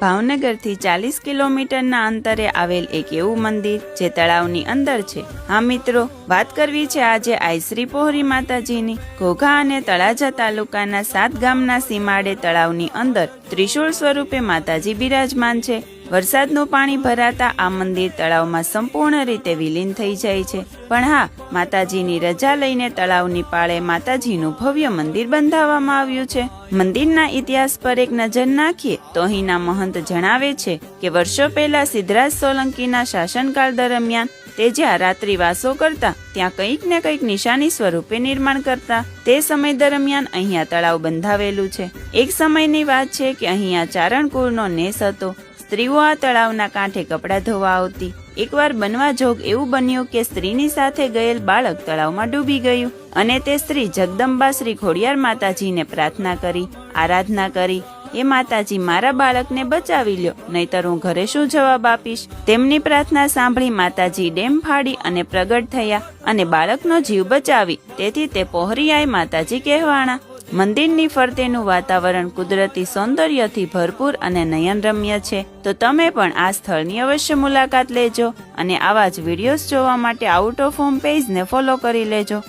ભાવનગરથી 40 કિલોમીટરના અંતરે આવેલ એક એવું મંદિર જે તળાવની અંદર છે। હા મિત્રો, વાત કરવી છે આજે આઈશ્રી પોહરી માતાજીની। ઘોઘા અને તળાજા તાલુકાના 7 ગામના સીમાડે તળાવની અંદર ત્રિશૂળ સ્વરૂપે માતાજી બિરાજમાન છે। વરસાદનું પાણી ભરાતા આ મંદિર તળાવમાં સંપૂર્ણ રીતે વિલીન થઈ જાય છે। પણ હા, માતાજીની રજા લઈને તળાવની પાળે માતાજીનું ભવ્ય મંદિર બંધાવવામાં આવ્યું છે। મંદિરના ઇતિહાસ પર એક નજર નાખીએ તો અહીંના મહંત જણાવે છે કે વર્ષો પહેલા સિદ્ધરાજ સોલંકીના શાસનકાળ દરમિયાન તે જ્યાં રાત્રિવાસો કરતા ત્યાં કંઈક ને કંઈક નિશાની સ્વરૂપે નિર્માણ કરતા। તે સમય દરમિયાન અહીંયા તળાવ બંધાવેલું છે। એક સમયની વાત છે કે અહીંયા ચારણકુળનો નેસ હતો। સ્ત્રીઓ આ તળાવના કાંઠે કપડાં ધોવા આવતી। એકવાર બનવા જોગ એવું બન્યું કે સ્ત્રીની સાથે ગયેલ બાળક તળાવમાં ડૂબી ગયું અને તે સ્ત્રી જગદંબા શ્રી ખોડિયાર માતાજીને પ્રાર્થના કરી, આરાધના કરી, એ માતાજી મારા બાળકને બચાવી લ્યો, નહીતર હું ઘરે શું જવાબ આપીશ। તેમની પ્રાર્થના સાંભળી માતાજી ડેમ ફાડી અને પ્રગટ થયા અને બાળકનો જીવ બચાવી। તેથી તે પોહરીયાય માતાજી કહેવાણા। મંદિરની ફરતેનું વાતાવરણ કુદરતી સૌંદર્યથી ભરપૂર અને નયનરમ્ય છે। તો તમે પણ આ સ્થળની અવશ્ય મુલાકાત લેજો અને આવા જ વિડીયોઝ જોવા માટે આઉટ ઓફ હોમ પેજને ફોલો કરી લેજો।